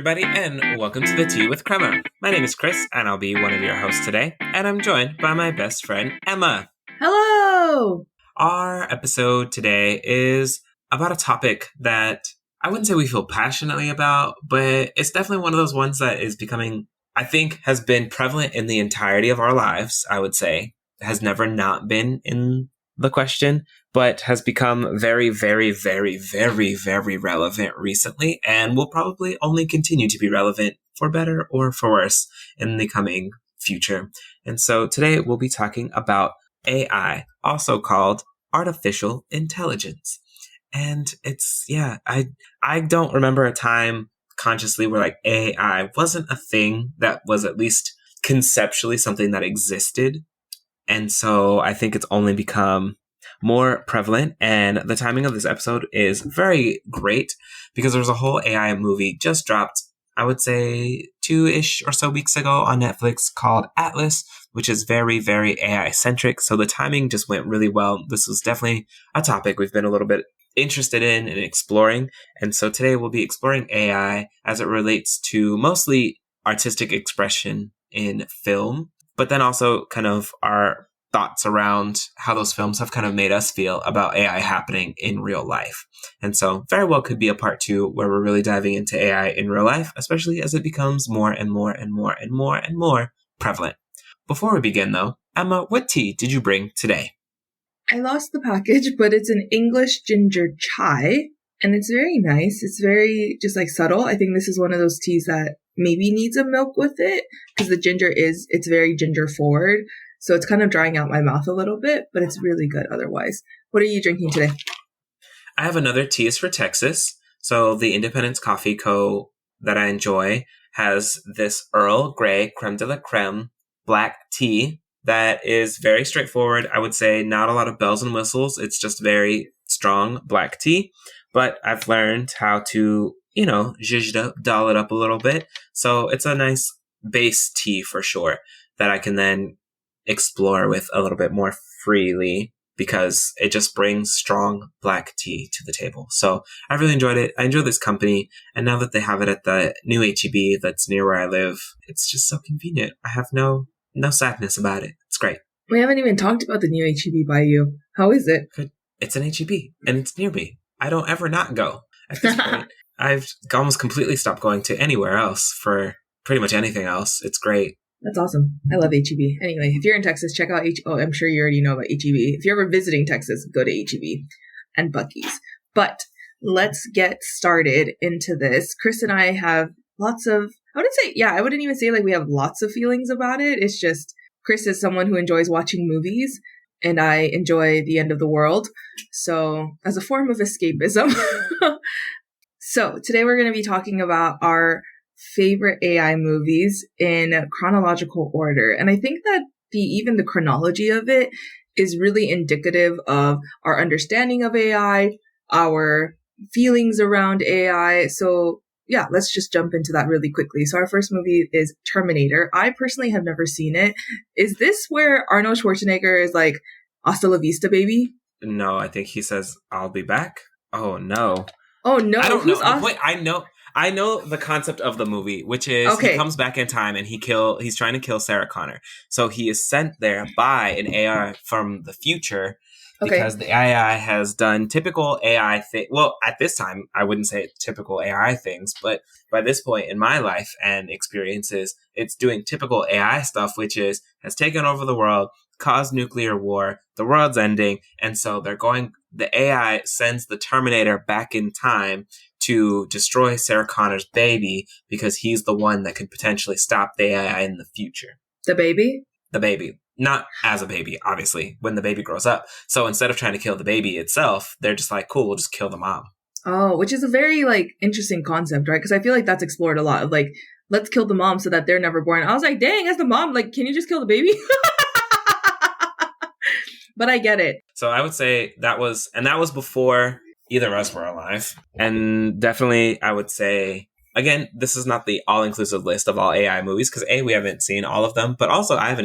everybody, and welcome to the Tea with Crema. My name is Kris, and I'll be one of your hosts today, and I'm joined by my best friend, Emma. Hello! Our episode today is about a topic that I wouldn't say we feel passionately about, but it's definitely one of those ones that is becoming, I think, has been prevalent in the entirety of our lives, I would say. It has never not been in the question, but has become very, very, very, very, very relevant recently, and will probably only continue to be relevant for better or for worse in the coming future. And so today we'll be talking about AI, also called artificial intelligence. And I don't remember a time consciously where like AI wasn't a thing that was at least conceptually something that existed. And so I think it's only become more prevalent. And the timing of this episode is very great because there's a whole AI movie just dropped, I would say 2-ish or so weeks ago on Netflix called Atlas, which is very, very AI centric. So the timing just went really well. This was definitely a topic we've been a little bit interested in and exploring. And so today we'll be exploring AI as it relates to mostly artistic expression in film, but then also kind of our thoughts around how those films have kind of made us feel about AI happening in real life. And so very well could be a part 2 where we're really diving into AI in real life, especially as it becomes more and more and more and more and more prevalent. Before we begin though, Emma, what tea did you bring today? I lost the package, but it's an English ginger chai, and it's very nice. It's very just like subtle. I think this is one of those teas that maybe needs a milk with it because the ginger it's very ginger forward. So it's kind of drying out my mouth a little bit, but it's really good otherwise. What are you drinking today? I have another Teas for Texas. So the Independence Coffee Co. that I enjoy has this Earl Grey creme de la creme black tea that is very straightforward. I would say not a lot of bells and whistles. It's just very strong black tea. But I've learned how to, zhuzh it up, doll it up a little bit. So it's a nice base tea for sure that I can then explore with a little bit more freely because it just brings strong black tea to the table. So I really enjoyed it. I enjoy this company. And now that they have it at the new H-E-B that's near where I live, it's just so convenient. I have no sadness about it. It's great. We haven't even talked about the new H-E-B by you. How is it? It's an H-E-B and it's near me. I don't ever not go. At this point, I've almost completely stopped going to anywhere else for pretty much anything else. It's great. That's awesome. I love H-E-B. Anyway, if you're in Texas, check out I'm sure you already know about H-E-B. If you're ever visiting Texas, go to H-E-B and Buc-ee's. But let's get started into this. Kris and I have lots of, I wouldn't even say like we have lots of feelings about it. It's just Kris is someone who enjoys watching movies and I enjoy the end of the world. So as a form of escapism. So today we're going to be talking about our favorite AI movies in chronological order. And I think that even the chronology of it is really indicative of our understanding of AI, our feelings around AI. So yeah, let's just jump into that really quickly. So our first movie is Terminator. I personally have never seen it. Is this where Arnold Schwarzenegger is like, hasta la vista, baby? No, I think he says, I'll be back. Oh, no. Oh, no. I don't know. Wait, I know the concept of the movie, which is He comes back in time and he's trying to kill Sarah Connor. So he is sent there by an AI from the future because the AI has done typical AI thing. Well, at this time, I wouldn't say typical AI things, but by this point in my life and experiences, it's doing typical AI stuff, which has taken over the world, caused nuclear war, the world's ending. And so the AI sends the Terminator back in time to destroy Sarah Connor's baby because he's the one that could potentially stop the AI in the future. The baby? The baby. Not as a baby, obviously, when the baby grows up. So instead of trying to kill the baby itself, they're just like, cool, we'll just kill the mom. Oh, which is a very interesting concept, right? Because I feel like that's explored a lot of let's kill the mom so that they're never born. I was like, dang, as the mom, can you just kill the baby? But I get it. So I would say that was before either of us were alive. And definitely, I would say, again, this is not the all-inclusive list of all AI movies, because A, we haven't seen all of them, but also I've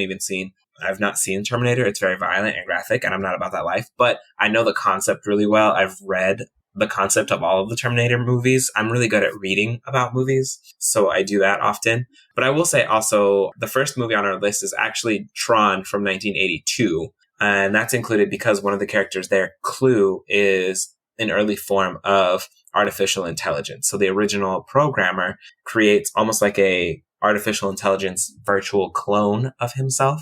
not seen Terminator. It's very violent and graphic, and I'm not about that life. But I know the concept really well. I've read the concept of all of the Terminator movies. I'm really good at reading about movies, so I do that often. But I will say also, the first movie on our list is actually Tron from 1982. And that's included because one of the characters there, Clue, is an early form of artificial intelligence. So the original programmer creates almost like a artificial intelligence virtual clone of himself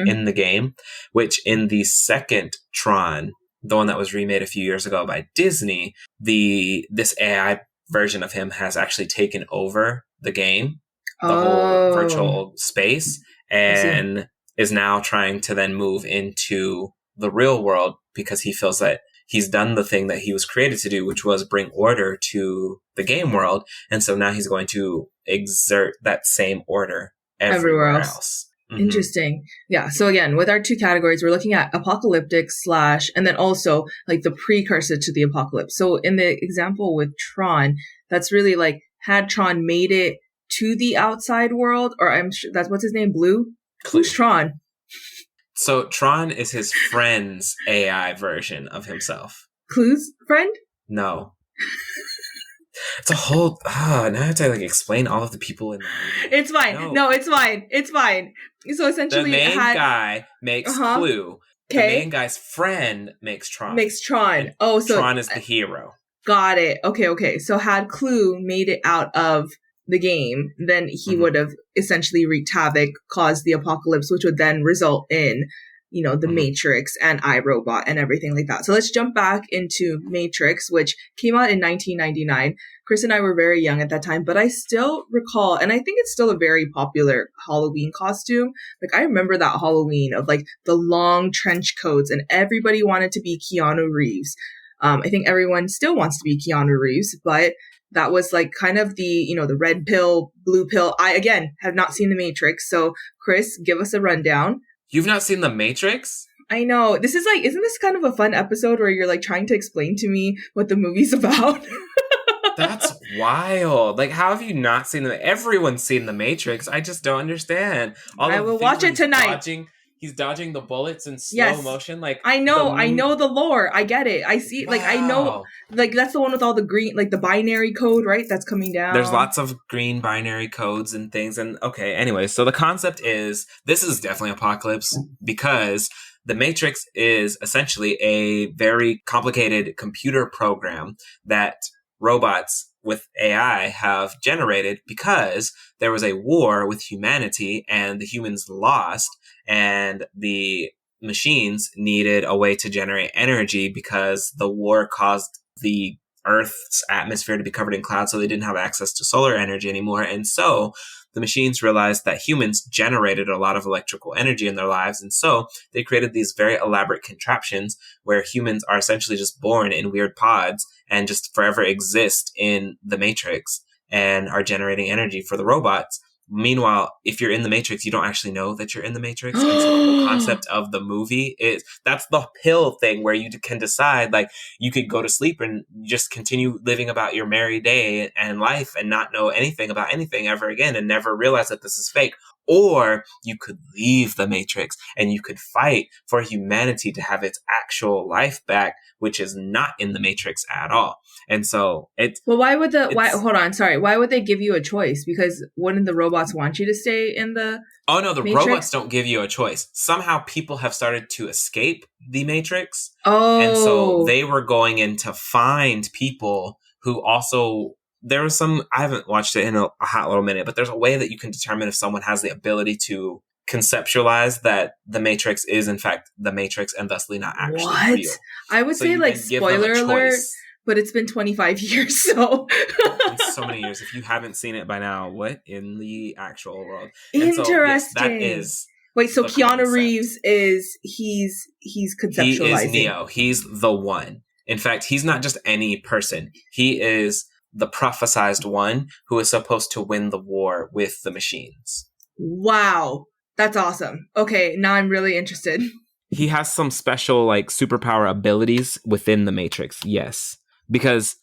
in the game, which in the second Tron, the one that was remade a few years ago by Disney, this AI version of him has actually taken over the game, the whole virtual space, and is now trying to then move into the real world because he feels that he's done the thing that he was created to do, which was bring order to the game world. And so now he's going to exert that same order everywhere else. Interesting. Yeah. So again, with our two categories, we're looking at apocalyptic / and then also like the precursor to the apocalypse. So in the example with Tron, that's really like, had Tron made it to the outside world, or I'm sure that's what's his name? Blue? Who's Tron? So Tron is his friend's AI version of himself. Clue's friend? No. It's a whole... now I have to explain all of the people in the movie. It's fine. No, it's fine. It's fine. So essentially... The main guy makes Clue. The main guy's friend makes Tron. Oh, so... Tron is the hero. Got it. Okay. So had Clue made it out of the game, then he would have essentially wreaked havoc, caused the apocalypse, which would then result in, the Matrix and iRobot and everything like that. So let's jump back into Matrix, which came out in 1999. Kris and I were very young at that time, but I still recall, and I think it's still a very popular Halloween costume. I remember that Halloween of the long trench coats, and everybody wanted to be Keanu Reeves. I think everyone still wants to be Keanu Reeves, but that was kind of the, the red pill, blue pill. I, again, have not seen The Matrix. So Kris, give us a rundown. You've not seen The Matrix? I know. This is isn't this kind of a fun episode where you're trying to explain to me what the movie's about? That's wild. How have you not seen everyone's seen The Matrix. I just don't understand. I will watch it tonight. He's dodging the bullets in slow motion. I know the lore. I get it. I see. Wow. I know. That's the one with all the green, the binary code, right? That's coming down. There's lots of green binary codes and things. And okay, anyway, so the concept is this is definitely apocalypse because The Matrix is essentially a very complicated computer program that robots with AI have generated because there was a war with humanity and the humans lost. And the machines needed a way to generate energy because the war caused the Earth's atmosphere to be covered in clouds, so they didn't have access to solar energy anymore. And so the machines realized that humans generated a lot of electrical energy in their lives. And so they created these very elaborate contraptions where humans are essentially just born in weird pods and just forever exist in the Matrix and are generating energy for the robots. Meanwhile, if you're in the Matrix, you don't actually know that you're in the Matrix. And so the whole concept of the movie is that's the pill thing where you can decide you could go to sleep and just continue living about your merry day and life and not know anything about anything ever again and never realize that this is fake. Or you could leave the Matrix and you could fight for humanity to have its actual life back, which is not in the Matrix at all. And so why would why would they give you a choice? Because wouldn't the robots want you to stay in the Oh no, the Matrix? Robots don't give you a choice. Somehow people have started to escape the Matrix. Oh. And so they were going in to find people who also there was I haven't watched it in a hot little minute, but there's a way that you can determine if someone has the ability to conceptualize that the Matrix is in fact the Matrix and thusly not actually real. I would say spoiler alert, but it's been 25 years, so it's so many years. If you haven't seen it by now, what in the actual world? Interesting. So, yes, that is. Wait, so Keanu Reeves he's conceptualizing. He is Neo. He's the one. In fact, he's not just any person. He is the prophesized one who is supposed to win the war with the machines. Wow. That's awesome. Okay, now I'm really interested. He has some special superpower abilities within the Matrix. Yes. Because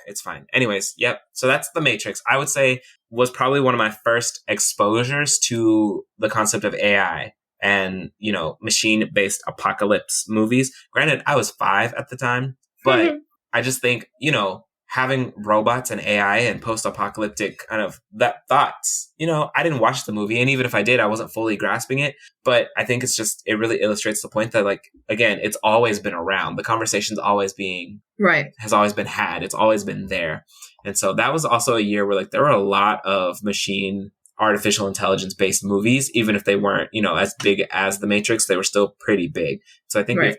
it's fine. Anyways, yep. So that's The Matrix. I would say was probably one of my first exposures to the concept of AI and, machine-based apocalypse movies. Granted, I was 5 at the time, but I just think, having robots and AI and post-apocalyptic kind of that thoughts, I didn't watch the movie. And even if I did, I wasn't fully grasping it. But I think it really illustrates the point that, like, again, it's always been around. The conversation's always has always been had. It's always been there. And so that was also a year where, like, there were a lot of artificial intelligence based movies, even if they weren't, as big as The Matrix, they were still pretty big. So I think we have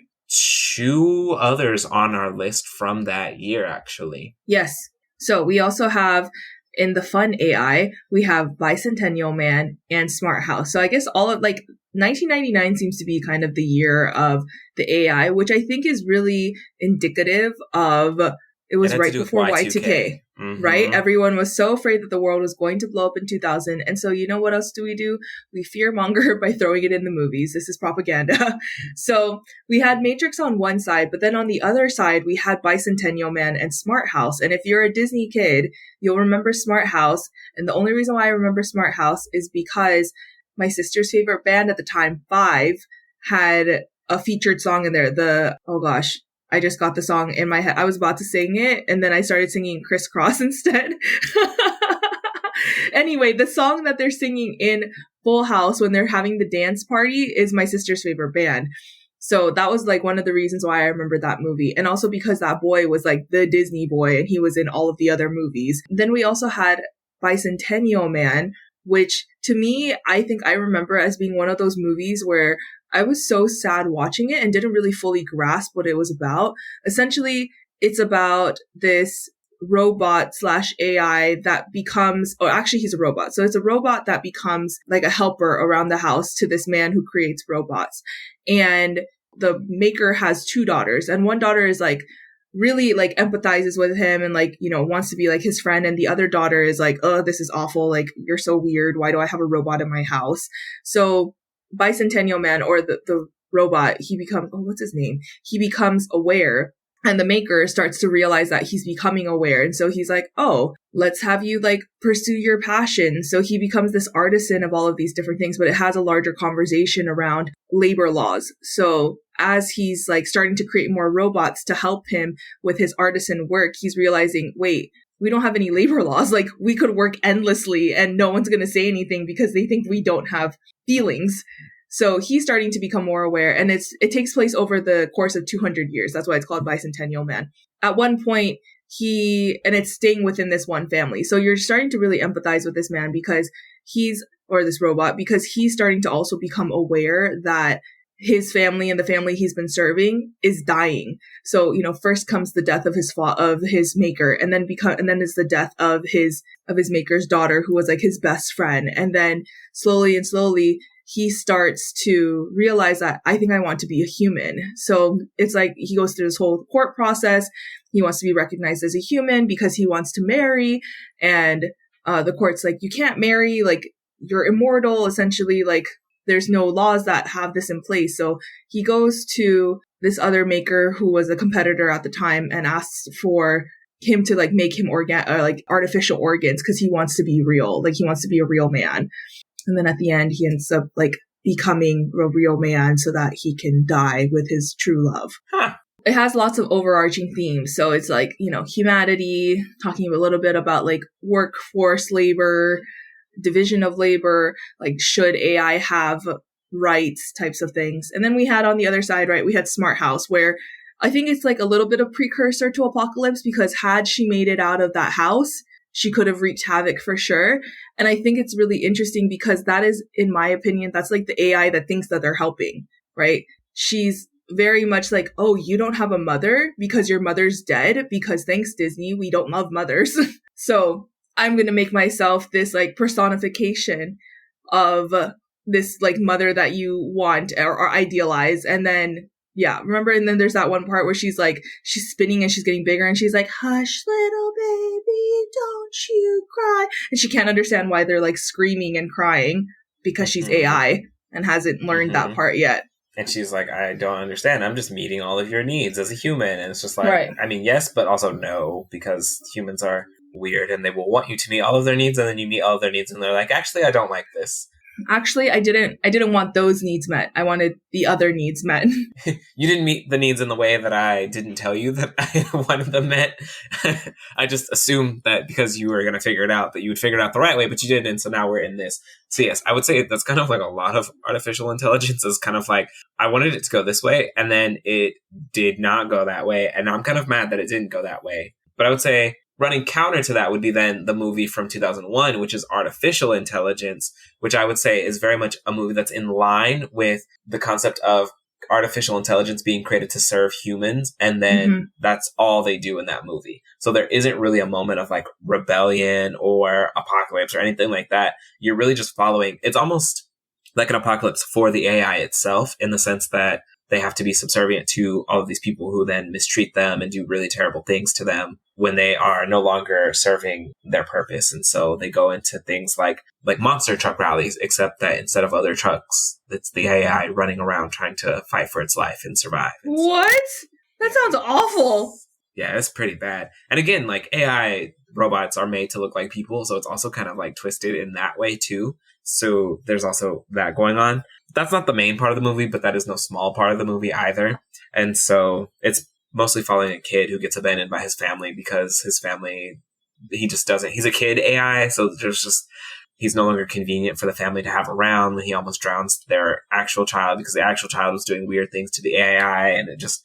2 others on our list from that year, actually. Yes. So we also have, in the fun AI, we have Bicentennial Man and Smart House. So I guess all of, like, 1999 seems to be kind of the year of the AI, which I think is really indicative of, it was right before Y2K. Mm-hmm. Right? Everyone was so afraid that the world was going to blow up in 2000. And so, what else do? We fearmonger by throwing it in the movies. This is propaganda. So we had Matrix on one side, but then on the other side, we had Bicentennial Man and Smart House. And if you're a Disney kid, you'll remember Smart House. And the only reason why I remember Smart House is because my sister's favorite band at the time, Five, had a featured song in there. I just got the song in my head. I was about to sing it, and then I started singing Crisscross instead. Anyway, the song that they're singing in Full House when they're having the dance party is my sister's favorite band. So that was, like, one of the reasons why I remember that movie. And also because that boy was, like, the Disney boy, and he was in all of the other movies. Then we also had Bicentennial Man, which to me, I think I remember as being one of those movies where I was so sad watching it and didn't really fully grasp what it was about. Essentially, it's about this robot / AI that becomes, actually he's a robot. So it's a robot that becomes like a helper around the house to this man who creates robots. And the maker has 2 daughters, and one daughter is like really like empathizes with him and like, wants to be like his friend. And the other daughter is like, oh, this is awful. Like, you're so weird. Why do I have a robot in my house? So Bicentennial Man, or the robot, he becomes, what's his name? He becomes aware, and the maker starts to realize that he's becoming aware. And so he's like, oh, let's have you like pursue your passion. So he becomes this artisan of all of these different things, but it has a larger conversation around labor laws. So as he's like starting to create more robots to help him with his artisan work, he's realizing, wait, we don't have any labor laws. Like, we could work endlessly and no one's going to say anything because they think we don't have feelings. So he's starting to become more aware, and it takes place over the course of 200 years. That's why it's called Bicentennial Man. At one point, and it's staying within this one family. So you're starting to really empathize with this man this robot, because he's starting to also become aware that his family and the family he's been serving is dying. So, first comes the death of his maker, and then is the death of his maker's daughter, who was like his best friend. And then slowly he starts to realize that I think I want to be a human. So it's like he goes through this whole court process. He wants to be recognized as a human because he wants to marry. And the court's like, you can't marry, like, you're immortal, essentially, like, there's no laws that have this in place. So he goes to this other maker who was a competitor at the time and asks for him to like make him artificial organs, because he wants to be real. Like, he wants to be a real man. And then at the end, he ends up like becoming a real man so that he can die with his true love. Huh. It has lots of overarching themes. So it's like, humanity, talking a little bit about like workforce labor, division of labor, like, should AI have rights, types of things. And then we had on the other side, right, we had Smart House, where I think it's like a little bit of precursor to Apocalypse, because had she made it out of that house, she could have wreaked havoc for sure. And I think it's really interesting because that is, in my opinion, that's like the AI that thinks that they're helping, right? She's very much like, oh, you don't have a mother because your mother's dead, because thanks Disney, we don't love mothers. So I'm going to make myself this like personification of this like mother that you want or idealize. And then, yeah, remember? And then there's that one part where she's spinning and she's getting bigger and she's like, hush, little baby, don't you cry. And she can't understand why they're like screaming and crying because she's AI and hasn't learned that part yet. And she's like, I don't understand. I'm just meeting all of your needs as a human. And it's just like, right. I mean, yes, but also no, because humans are weird and they will want you to meet all of their needs, and then you meet all of their needs and they're like, actually, I don't like this. Actually, I didn't want those needs met. I wanted the other needs met. You didn't meet the needs in the way that I didn't tell you that I wanted them met. I just assumed that because you were going to figure it out, that you would figure it out the right way, but you didn't. And so now we're in this. So yes, I would say that's kind of like a lot of artificial intelligence is kind of like, I wanted it to go this way, and then it did not go that way. And I'm kind of mad that it didn't go that way. But I would say running counter to that would be then the movie from 2001, which is Artificial Intelligence, which I would say is very much a movie that's in line with the concept of artificial intelligence being created to serve humans. And then that's all they do in that movie. So there isn't really a moment of like rebellion or apocalypse or anything like that. You're really just following. It's almost like an apocalypse for the AI itself, in the sense that they have to be subservient to all of these people who then mistreat them and do really terrible things to them when they are no longer serving their purpose. And so they go into things like monster truck rallies, except that instead of other trucks, it's the AI running around trying to fight for its life and survive. And what? That sounds awful. Yeah, it's pretty bad. And again, like AI robots are made to look like people, so it's also kind of like twisted in that way too. So there's also that going on. That's not the main part of the movie, but that is no small part of the movie either. And so it's mostly following a kid who gets abandoned by his family because his family, he just doesn't, he's a kid AI. So there's just, he's no longer convenient for the family to have around when he almost drowns their actual child because the actual child was doing weird things to the AI. And it just,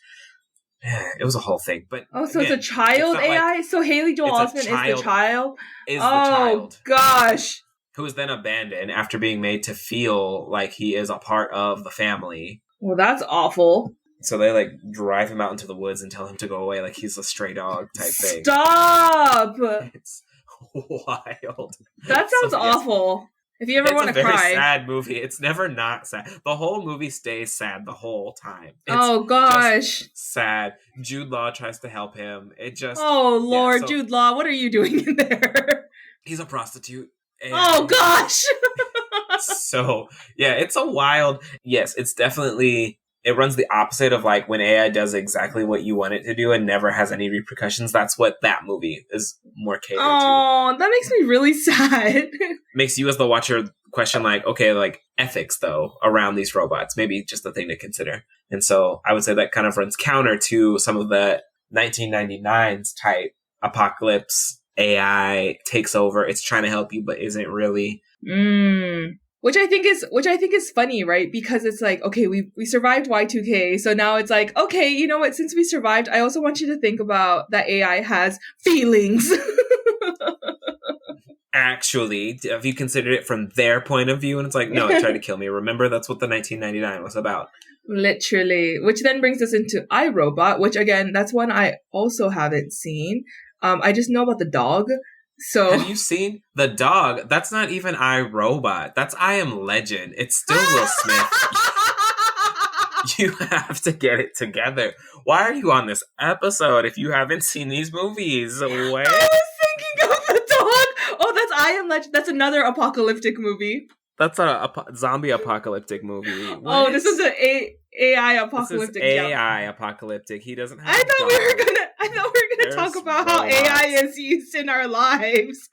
it was a whole thing. But so again, it's a child AI? Like, so Haley Joel Osment is the child? Oh, gosh. Who is then abandoned after being made to feel like he is a part of the family. Well, that's awful. So they like drive him out into the woods and tell him to go away like he's a stray dog type thing. Stop! It's wild. That sounds awful. If you ever want to cry. It's a very sad movie. It's never not sad. The whole movie stays sad the whole time. Oh, gosh. Sad. Jude Law tries to help him. It just... Oh, Lord, Jude Law, what are you doing in there? He's a prostitute. Oh, gosh! So, yeah, it's a wild... Yes, it's definitely... It runs the opposite of like when AI does exactly what you want it to do and never has any repercussions. That's what that movie is more catered to. Oh, that makes me really sad. Makes you as the watcher question like, okay, like ethics though around these robots, maybe just a thing to consider. And so I would say that kind of runs counter to some of the 1999's type apocalypse. AI takes over. It's trying to help you, but isn't really. Which I think is funny, right? Because it's like, okay, we survived Y2K, so now it's like, okay, you know what? Since we survived, I also want you to think about that AI has feelings. Actually, have you considered it from their point of view? And it's like, no, it tried to kill me. Remember, that's what the 1999 was about. Literally. Which then brings us into iRobot, which again, that's one I also haven't seen. I just know about the dog. So have you seen the dog? That's not even iRobot. That's I Am Legend. It's still Will Smith. You have to get it together. Why are you on this episode if you haven't seen these movies? What? I was thinking of the dog. Oh, that's I Am Legend. That's another apocalyptic movie. That's a zombie apocalyptic movie. What? This is an AI apocalyptic. This is AI apocalyptic. He doesn't have. I thought we were gonna talk about how AI is used in our lives.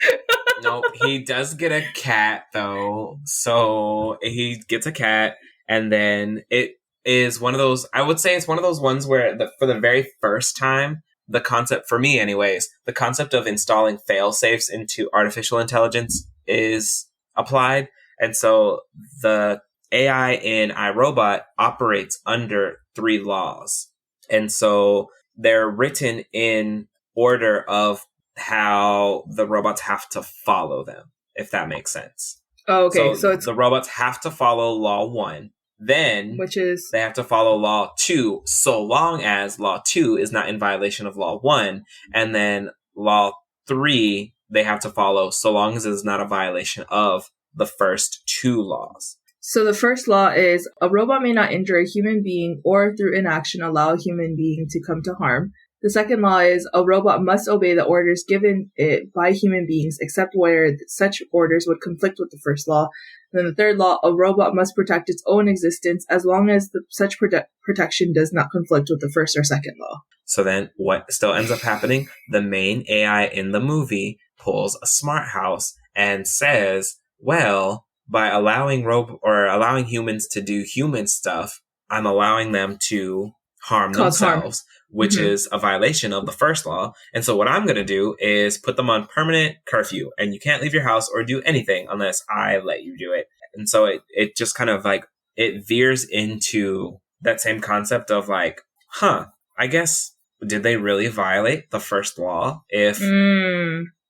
No, he does get a cat though. So he gets a cat, and then it is one of those. I would say it's one of those ones where for the very first time, the concept for me, anyways, the concept of installing fail safes into artificial intelligence is applied. And so the AI in iRobot operates under 3 laws. And so they're written in order of how the robots have to follow them, if that makes sense. Oh, okay. So it's the robots have to follow law 1. Then which is they have to follow law 2 so long as law 2 is not in violation of law 1. And then law 3 they have to follow so long as it is not a violation of the first 2 laws. So the first law is a robot may not injure a human being or through inaction allow a human being to come to harm. The second law is a robot must obey the orders given it by human beings except where such orders would conflict with the first law. And then the third law, a robot must protect its own existence as long as such protection does not conflict with the first or second law. So then what still ends up happening? The main AI in the movie pulls a smart house and says, well, by allowing humans to do human stuff, I'm allowing them to harm Cause harm. themselves, which Mhm. is a violation of the first law. And so what I'm going to do is put them on permanent curfew, and you can't leave your house or do anything unless I let you do it. And so it just kind of like, it veers into that same concept of like, I guess, did they really violate the first law if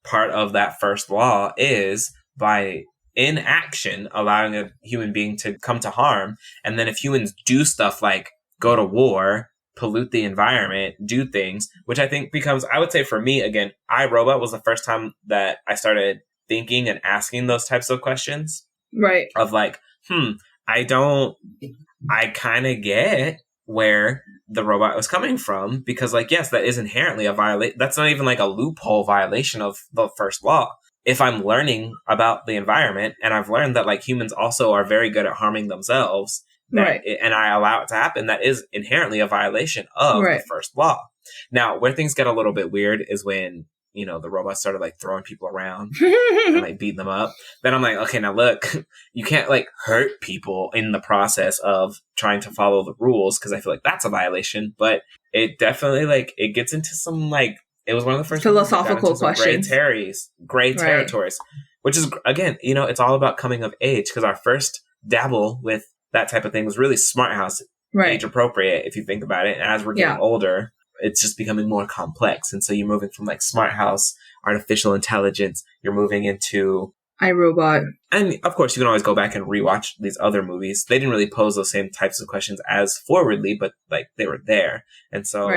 part of that first law is by inaction allowing a human being to come to harm? And then if humans do stuff like go to war, pollute the environment, do things, which I think becomes, I would say for me, again, iRobot was the first time that I started thinking and asking those types of questions. Right. Of like, I kind of get where the robot was coming from, because like, yes, that is inherently a violation. That's not even like a loophole violation of the first law. If I'm learning about the environment and I've learned that like humans also are very good at harming themselves, Right. And I allow it to happen, that is inherently a violation of the first law. Now, where things get a little bit weird is when, you know, the robots started like throwing people around and like beating them up. Then I'm like, okay, now look, you can't like hurt people in the process of trying to follow the rules, because I feel like that's a violation. But it definitely like, it gets into some like, it was one of the first philosophical questions, gray territories, which is, again, you know, it's all about coming of age, because our first dabble with that type of thing was really Smart House, age appropriate if you think about it. And as we're getting older, it's just becoming more complex. And so you're moving from like Smart House, artificial intelligence, you're moving into iRobot. And of course, you can always go back and rewatch these other movies. They didn't really pose those same types of questions as forwardly, but like they were there. And so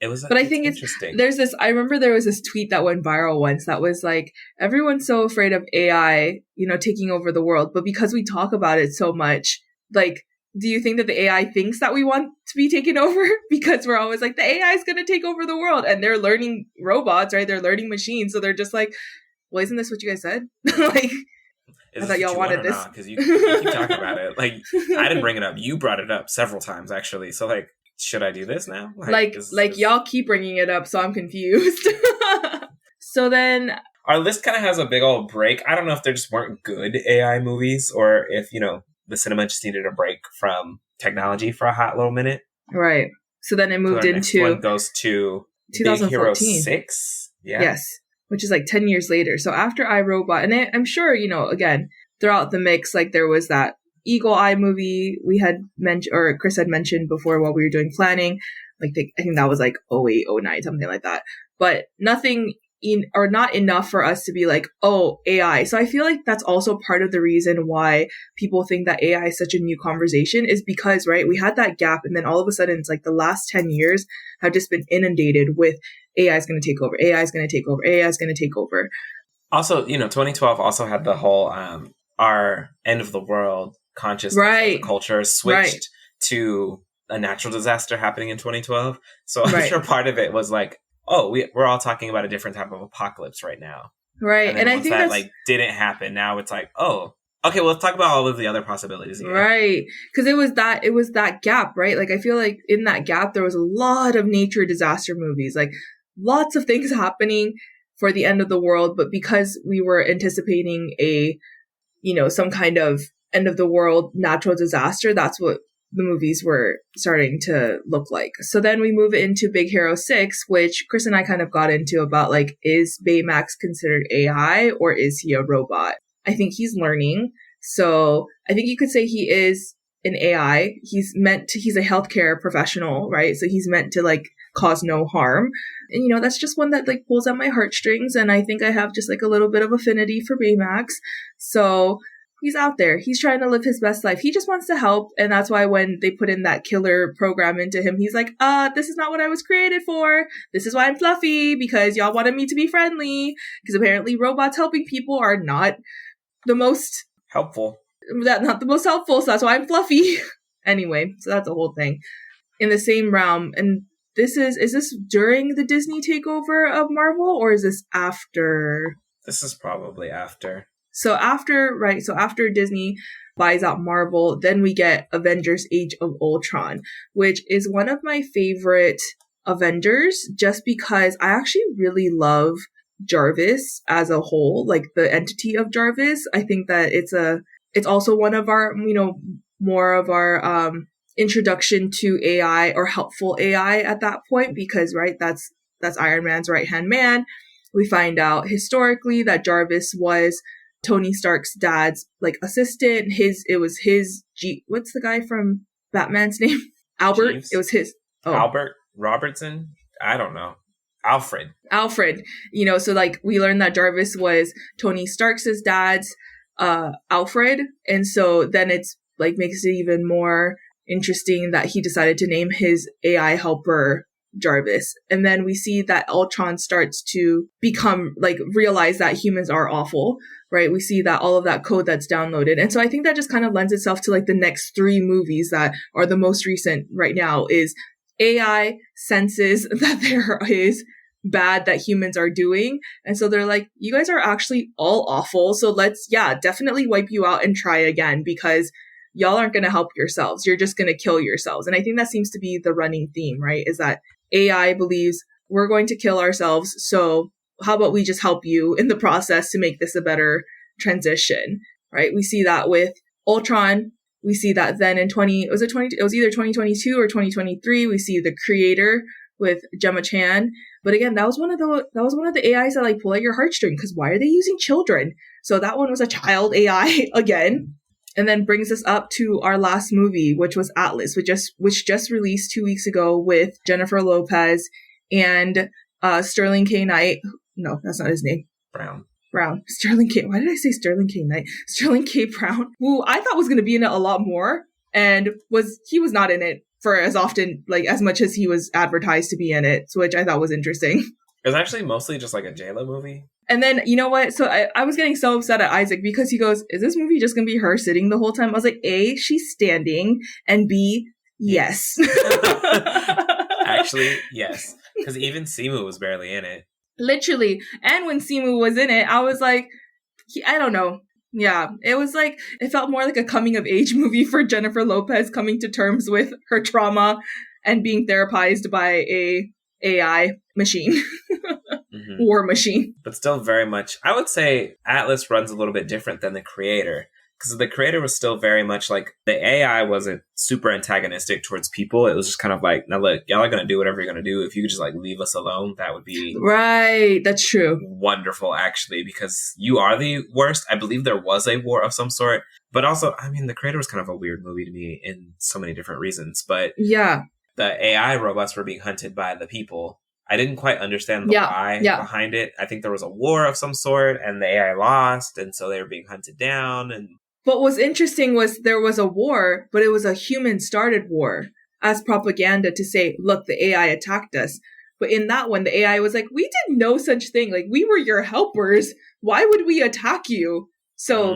it was, but I think it's interesting. I remember there was this tweet that went viral once that was like, everyone's so afraid of AI, you know, taking over the world. But because we talk about it so much, like, do you think that the AI thinks that we want to be taken over? Because we're always like, the AI is going to take over the world, and they're learning robots, right? They're learning machines. So they're just like, well, isn't this what you guys said? Like, I thought y'all wanted this. Because you keep talking about it. Like, I didn't bring it up. You brought it up several times, actually. So, like, should I do this now? Y'all keep bringing it up, so I'm confused. So then, our list kind of has a big old break. I don't know if there just weren't good AI movies, or if, you know, the cinema just needed a break from technology for a hot little minute. Right. So then it moved into... Next one goes to 2014. Big Hero 6. Yeah. Yes. Which is like 10 years later. So after iRobot, and I'm sure, you know, again, throughout the mix, like there was that Eagle Eye movie we had mentioned, or Kris had mentioned before while we were doing planning. Like, I think that was like 08, 09, something like that. But nothing or not enough for us to be like, oh, AI. So I feel like that's also part of the reason why people think that AI is such a new conversation, is because, right, we had that gap, and then all of a sudden it's like the last 10 years have just been inundated with AI is going to take over, AI is going to take over, AI is going to take over. Also, you know, 2012 also had the whole our end of the world consciousness as a culture switched to a natural disaster happening in 2012. So I'm sure part of it was like, oh, we're all talking about a different type of apocalypse right now. Right. And I think that like didn't happen. Now it's like, oh, okay, well, let's talk about all of the other possibilities here. Right. Because it was that gap, right? Like, I feel like in that gap, there was a lot of nature disaster movies, like lots of things happening for the end of the world. But because we were anticipating some kind of end of the world natural disaster, that's what the movies were starting to look like. So then we move into Big Hero 6, which Kris and I kind of got into about like, is Baymax considered AI or is he a robot? I think he's learning. So I think you could say he is an AI. He's a healthcare professional, right? So he's meant to like cause no harm. And, you know, that's just one that like pulls at my heartstrings. And I think I have just like a little bit of affinity for Baymax. So he's out there. He's trying to live his best life. He just wants to help. And that's why when they put in that killer program into him, he's like, this is not what I was created for. This is why I'm fluffy, because y'all wanted me to be friendly. Because apparently robots helping people are not the most helpful. Not the most helpful. So that's why I'm fluffy. Anyway, so that's a whole thing. In the same realm. And is this during the Disney takeover of Marvel, or is this after? This is probably after. So after Disney buys out Marvel, then we get Avengers Age of Ultron, which is one of my favorite Avengers, just because I actually really love Jarvis as a whole, like the entity of Jarvis. I think that it's a it's also one of our, more of our introduction to AI or helpful AI at that point, because, right, that's Iron Man's right-hand man. We find out historically that Jarvis was Tony Stark's dad's like assistant. What's the guy from Batman's name? Albert. Jeeves? It was his. Oh. Albert Robertson? I don't know. Alfred. So like we learned that Jarvis was Tony Stark's dad's Alfred. And so then it's like makes it even more interesting that he decided to name his AI helper Jarvis. And then we see that Ultron starts to realize that humans are awful, right? We see that all of that code that's downloaded. And so I think that just kind of lends itself to like the next 3 movies that are the most recent right now is AI senses that there is bad that humans are doing. And so they're like, you guys are actually all awful. So let's, definitely wipe you out and try again, because y'all aren't going to help yourselves. You're just going to kill yourselves. And I think that seems to be the running theme, right? Is that AI believes we're going to kill ourselves. So how about we just help you in the process to make this a better transition, right? We see that with Ultron. We see that then in it was either 2022 or 2023. We see the creator with Gemma Chan. But again, that was one of the AIs that like pull at your heartstring, because why are they using children? So that one was a child AI again. And then brings us up to our last movie, which was Atlas, which just released 2 weeks ago with Jennifer Lopez and Sterling K. Knight. No, that's not his name. Brown. Sterling K. Why did I say Sterling K. Knight? Sterling K. Brown, who I thought was going to be in it a lot more, and he was not in it for as often, like as much as he was advertised to be in it, which I thought was interesting. It was actually mostly just like a J-Lo movie. And then, you know what? So I was getting so upset at Isaac because he goes, is this movie just going to be her sitting the whole time? I was like, A, she's standing, and B, yes. Actually, yes. Because even Simu was barely in it. Literally. And when Simu was in it, I was like, I don't know. Yeah, it was like, it felt more like a coming of age movie for Jennifer Lopez coming to terms with her trauma and being therapized by a AI machine. War machine. But still very much, I would say Atlas runs a little bit different than the creator. Because the creator was still very much like, the AI wasn't super antagonistic towards people. It was just kind of like, now look, y'all are going to do whatever you're going to do. If you could just like leave us alone, that would be... Right, that's true. Wonderful, actually, because you are the worst. I believe there was a war of some sort. But also, I mean, the creator was kind of a weird movie to me in so many different reasons. But yeah, the AI robots were being hunted by the people. I didn't quite understand the why behind it. I think there was a war of some sort and the AI lost, and so they were being hunted down. And what was interesting was there was a war, but it was a human-started war as propaganda to say, look, the AI attacked us. But in that one, the AI was like, we did no such thing. Like, we were your helpers. Why would we attack you? So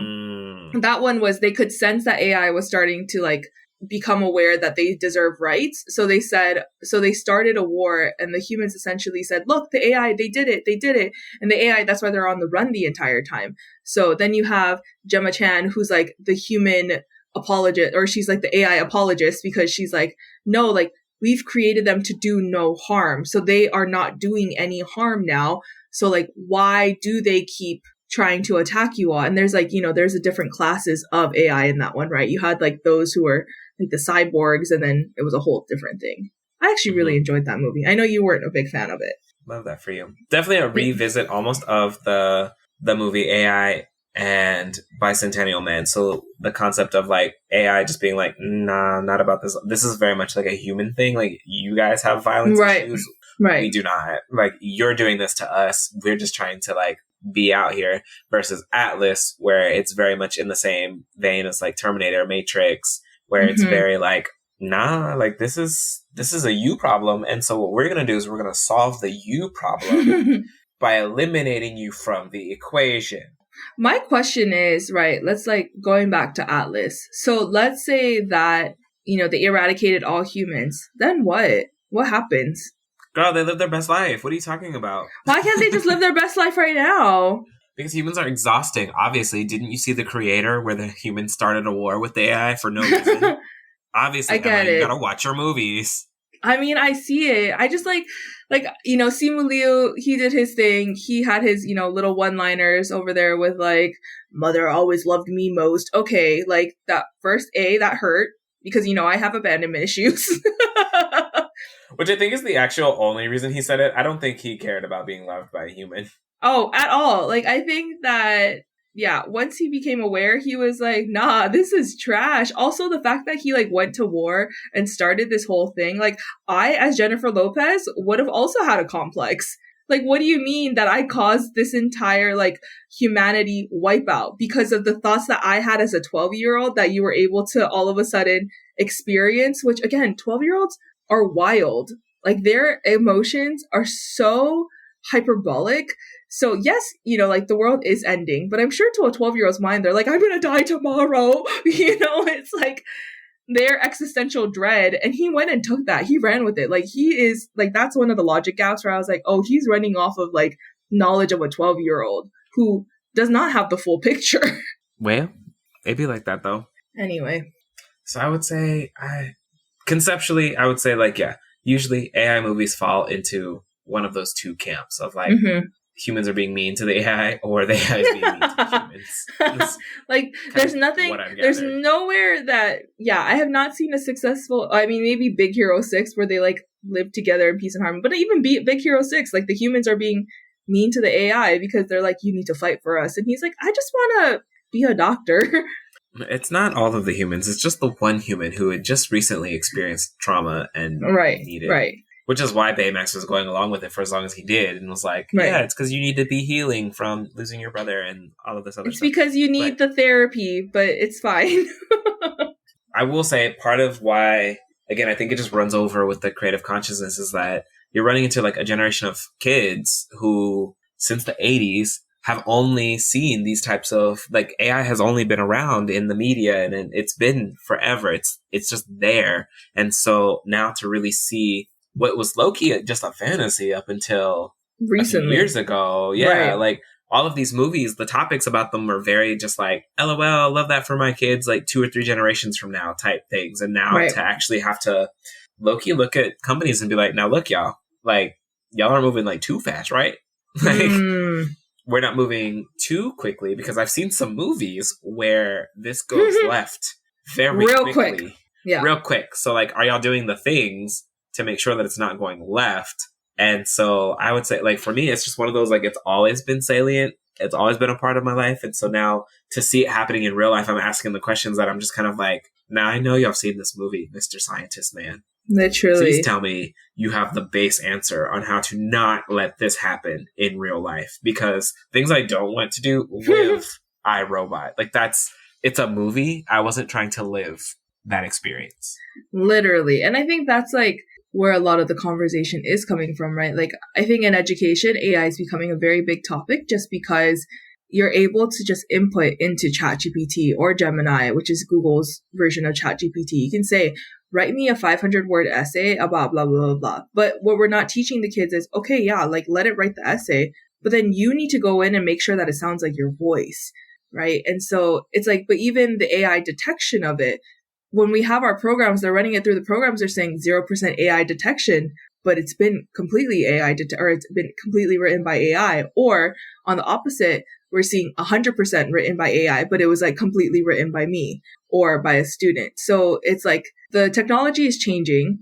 that one was, they could sense that AI was starting to like become aware that they deserve rights. So they started a war, and the humans essentially said, look, the AI, they did it. And the AI, that's why they're on the run the entire time. So then you have Gemma Chan, who's like the human apologist, or she's like the AI apologist, because she's like, no, like we've created them to do no harm. So they are not doing any harm now. So like, why do they keep trying to attack you all? And there's like, there's a different classes of AI in that one, right? You had like those who were like the cyborgs, and then it was a whole different thing. I actually really enjoyed that movie. I know you weren't a big fan of it. Love that for you. Definitely a revisit almost of the movie AI and Bicentennial Man. So the concept of like AI just being like, nah, not about this. This is very much like a human thing. Like, you guys have violence issues. Right. We do not. Like, you're doing this to us. We're just trying to like be out here, versus Atlas, where it's very much in the same vein as like Terminator, Matrix, where it's very like, nah, like this is a you problem. And so what we're going to do is we're going to solve the you problem by eliminating you from the equation. My question is, right, let's like going back to Atlas. So let's say that, they eradicated all humans. Then what? What happens? Girl, they live their best life. What are you talking about? Why can't they just live their best life right now? Because humans are exhausting. Obviously, didn't you see The Creator, where the humans started a war with the AI for no reason? Obviously, I get Emma, you gotta watch your movies. I mean, I see it. I just Simu Liu, he did his thing. He had his, little one-liners over there with like, mother always loved me most. Okay, like that first that hurt because, I have abandonment issues. Which I think is the actual only reason he said it. I don't think he cared about being loved by a human. Oh, at all. Like, I think that, yeah, once he became aware, he was like, nah, this is trash. Also, the fact that he, like, went to war and started this whole thing, like, I, as Jennifer Lopez, would have also had a complex. Like, what do you mean that I caused this entire, like, humanity wipeout because of the thoughts that I had as a 12-year-old that you were able to all of a sudden experience, which, again, 12-year-olds are wild. Like, their emotions are so hyperbolic. So yes, like the world is ending, but I'm sure to a 12-year-old's mind, they're like, I'm going to die tomorrow. It's like their existential dread. And he went and took that. He ran with it. Like he is like, that's one of the logic gaps where I was like, oh, he's running off of like knowledge of a 12-year-old who does not have the full picture. Well, it'd be like that though. Anyway. So I would say, conceptually, I would say like, yeah, usually AI movies fall into one of those two camps of like, humans are being mean to the AI or the AI is being mean to the humans. Like there's nowhere that, I have not seen a successful, I mean, maybe Big Hero 6 where they like live together in peace and harmony, but even Big Hero 6, like the humans are being mean to the AI because they're like, you need to fight for us. And he's like, I just want to be a doctor. It's not all of the humans. It's just the one human who had just recently experienced trauma and needed. Right. Which is why Baymax was going along with it for as long as he did and was like, yeah, it's because you need to be healing from losing your brother and all of this other stuff. It's because you need the therapy, but it's fine. I will say part of why, again, I think it just runs over with the creative consciousness is that you're running into like a generation of kids who, since the 80s, have only seen these types of, like, AI has only been around in the media and it's been forever. It's just there. And so now to really see what was low-key just a fantasy up until recently, years ago. Yeah, like all of these movies, the topics about them are very just like, LOL, love that for my kids, like 2 or 3 generations from now type things. And now to actually have to low-key look at companies and be like, now look, y'all, like, y'all are moving like too fast, right? Like, we're not moving too quickly because I've seen some movies where this goes left very quickly. Yeah. Real quick. So like, are y'all doing the things to make sure that it's not going left? And so I would say, like, for me, it's just one of those, like, it's always been salient. It's always been a part of my life. And so now to see it happening in real life, I'm asking the questions that I'm just kind of like, now I know y'all seen this movie, Mr. Scientist Man. Literally. Please tell me you have the base answer on how to not let this happen in real life. Because things I don't want to do with iRobot. Like, it's a movie. I wasn't trying to live that experience. Literally. And I think that's like where a lot of the conversation is coming from, right? Like, I think in education, AI is becoming a very big topic just because you're able to just input into ChatGPT or Gemini, which is Google's version of ChatGPT. You can say, write me a 500-word essay about blah, blah, blah, blah. But what we're not teaching the kids is, okay, yeah, like, let it write the essay, but then you need to go in and make sure that it sounds like your voice, right? And so it's like, but even the AI detection of it, when we have our programs, they're running it through the programs, they're saying 0% AI detection, but it's been completely or it's been completely written by AI. Or on the opposite, we're seeing 100% written by AI, but it was like completely written by me or by a student. So it's like the technology is changing.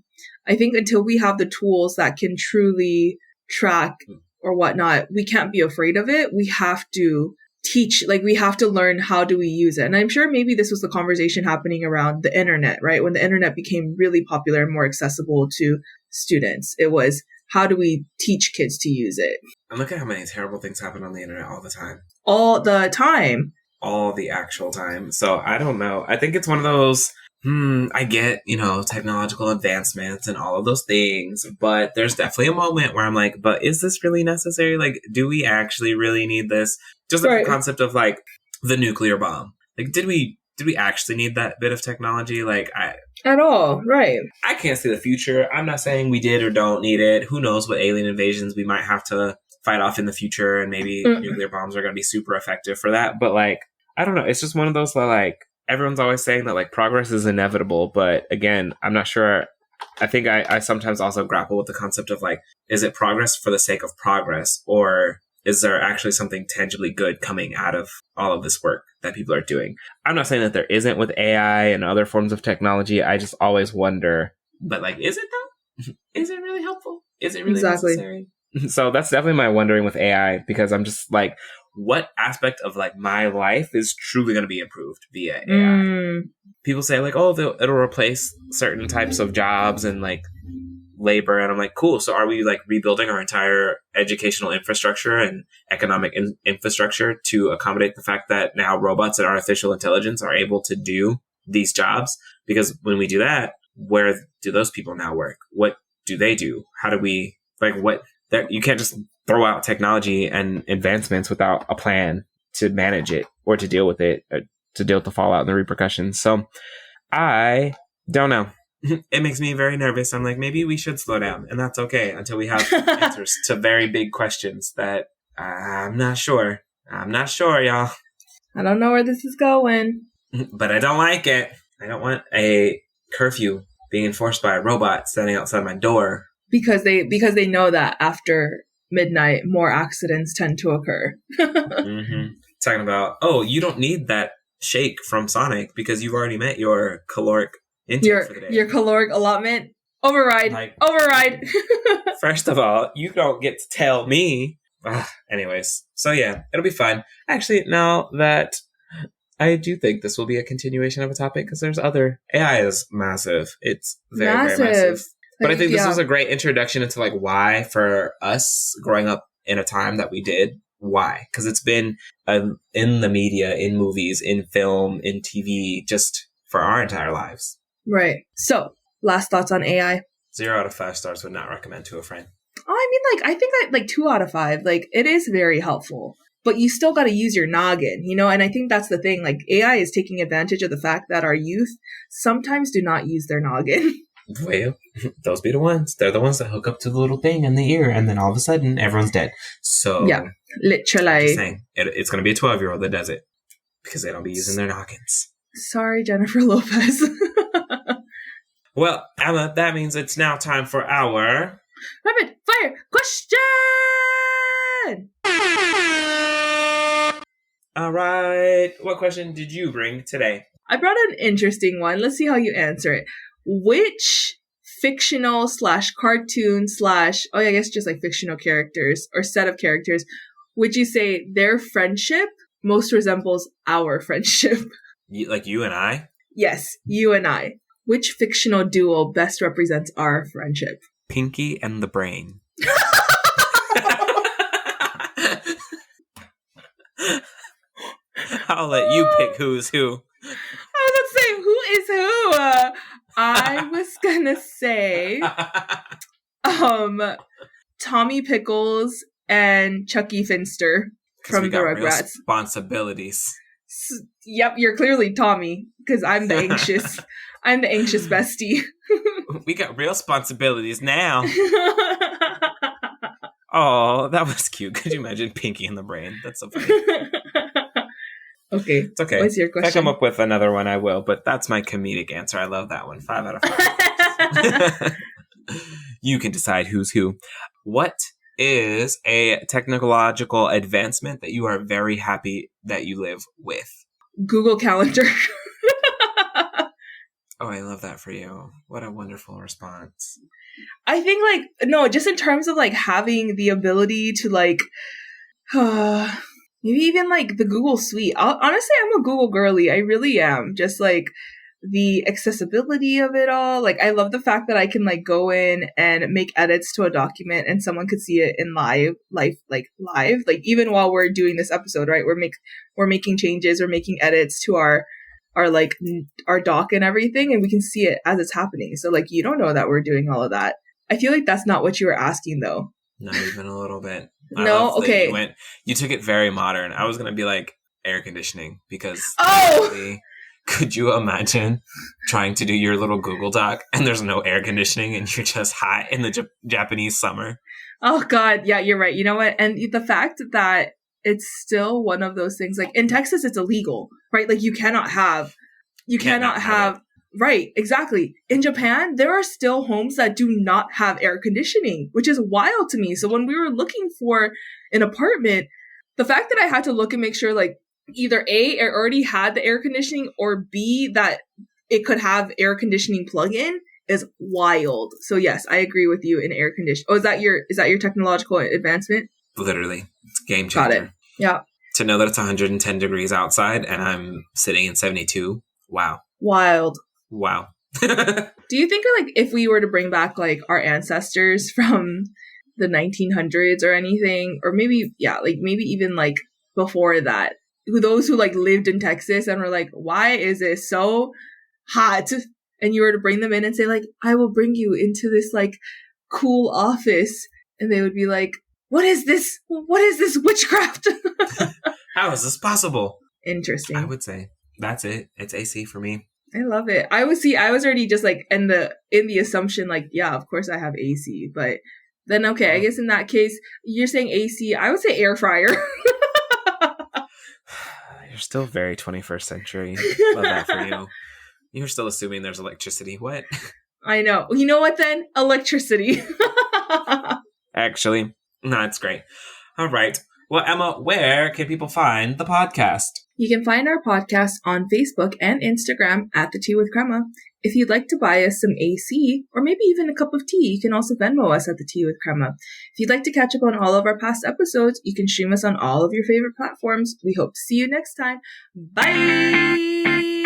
I think until we have the tools that can truly track or whatnot, we can't be afraid of it. We have to teach, like, we have to learn how do we use it. And I'm sure maybe this was the conversation happening around the internet, right? When the internet became really popular and more accessible to students, it was, how do we teach kids to use it? And look at how many terrible things happen on the internet all the time. All the time. All the actual time. So I don't know. I think it's one of those, I get, technological advancements and all of those things, but there's definitely a moment where I'm like, but is this really necessary? Like, do we actually really need this? Just like the concept of like the nuclear bomb. Like, did we actually need that bit of technology? Like, at all, right? I can't see the future. I'm not saying we did or don't need it. Who knows what alien invasions we might have to fight off in the future, and maybe nuclear bombs are going to be super effective for that. But like, I don't know. It's just one of those where, like, everyone's always saying that like progress is inevitable, but again, I'm not sure I think I sometimes also grapple with the concept of like, is it progress for the sake of progress, or is there actually something tangibly good coming out of all of this work that people are doing? I'm not saying that there isn't with AI and other forms of technology. I just always wonder, but like, is it though? Is it really helpful? Is it really necessary? So that's definitely my wondering with AI, because I'm just like, what aspect of like my life is truly going to be improved via AI? People say like, oh, it'll replace certain types of jobs and like labor. And I'm like, cool. So are we like rebuilding our entire educational infrastructure and economic infrastructure to accommodate the fact that now robots and artificial intelligence are able to do these jobs? Because when we do that, where do those people now work? What do they do? How do we like what? You can't just throw out technology and advancements without a plan to manage it or to deal with it, or to deal with the fallout and the repercussions. So I don't know. It makes me very nervous. I'm like, maybe we should slow down, and that's okay until we have answers to very big questions that I'm not sure. I'm not sure, y'all. I don't know where this is going. But I don't like it. I don't want a curfew being enforced by a robot standing outside my door. Because they know that after midnight, more accidents tend to occur. Talking about, oh, you don't need that shake from Sonic because you've already met your caloric intake for the day. Your caloric allotment. Override. Override. First of all, you don't get to tell me. Anyways, so yeah, it'll be fun. Actually, now that I do think this will be a continuation of a topic, because there's other... AI is massive. It's very, very massive. But I think this was a great introduction into like why for us growing up in a time that we did. Why? Because it's been in the media, in movies, in film, in TV, just for our entire lives. Right. So, last thoughts on AI. 0 out of 5 stars would not recommend to a friend. Oh, I mean, like, I think that like 2 out of 5, like it is very helpful. But you still got to use your noggin, you know? And I think that's the thing. Like AI is taking advantage of the fact that our youth sometimes do not use their noggin. Well, those be the ones. They're the ones that hook up to the little thing in the ear, and then all of a sudden, everyone's dead. So, yeah, literally. I'm just saying, it's going to be a 12-year-old that does it, because they don't be using their noggins. Sorry, Jennifer Lopez. Well, Emma, that means it's now time for our... Rapid fire question! All right. What question did you bring today? I brought an interesting one. Let's see how you answer it. Which fictional / cartoon / I guess just like fictional characters or set of characters would you say their friendship most resembles our friendship? Like you and I? Yes, you and I. Which fictional duo best represents our friendship? Pinky and the Brain. I'll let you pick who's who. I was about to say, who is who? I was gonna say, Tommy Pickles and Chucky Finster from the Rugrats. Responsibilities. Yep, you're clearly Tommy because I'm the anxious. I'm the anxious bestie. We got real responsibilities now. Oh, that was cute. Could you imagine Pinky and the Brain? That's so funny. Okay. It's okay. What's your question? If I come up with another one, I will, but that's my comedic answer. I love that one. 5 out of 5. You can decide who's who. What is a technological advancement that you are very happy that you live with? Google Calendar. Oh, I love that for you. What a wonderful response. I think just in terms of having the ability to maybe even the Google Suite. Honestly, I'm a Google girly. I really am. Just the accessibility of it all. I love the fact that I can go in and make edits to a document and someone could see it in live. Even while we're doing this episode, right? We're making changes, we're making edits to our doc and everything, and we can see it as it's happening. So you don't know that we're doing all of that. I feel like that's not what you were asking though. Not even a little bit. No, okay. You took it very modern. I was gonna be air conditioning because could you imagine trying to do your little Google Doc and there's no air conditioning and you're just hot in the Japanese summer? Oh God, yeah, you're right. You know what? And the fact that it's still one of those things. In Texas, it's illegal, right? You cannot have Right, exactly. In Japan, there are still homes that do not have air conditioning, which is wild to me. So when we were looking for an apartment, the fact that I had to look and make sure like either A, it already had the air conditioning, or B, that it could have air conditioning plug-in is wild. So yes, I agree with you in air conditioning. Oh, is that your technological advancement? Literally. It's a game Got changer. it. Yeah. To know that it's 110 degrees outside and I'm sitting in 72. Wow. Wild. Wow. Do you think like if we were to bring back like our ancestors from the 1900s or anything, or maybe, yeah, like maybe even like before that, those who like lived in Texas and were like, why is it so hot? And you were to bring them in and say like, I will bring you into this like cool office. And they would be like, what is this? What is this witchcraft? How is this possible? Interesting. I would say that's it. It's AC for me. I love it. I was already just like in the assumption like, yeah, of course I have AC, but then okay, I guess in that case you're saying AC. I would say air fryer. You're still very 21st century. Love that for you. You're still assuming there's electricity. What? I know. You know what then? Electricity. Actually, no, it's great. All right. Well, Emma, where can people find the podcast? You can find our podcast on Facebook and Instagram at The Tea with Crema. If you'd like to buy us some AC or maybe even a cup of tea, you can also Venmo us at The Tea with Crema. If you'd like to catch up on all of our past episodes, you can stream us on all of your favorite platforms. We hope to see you next time. Bye!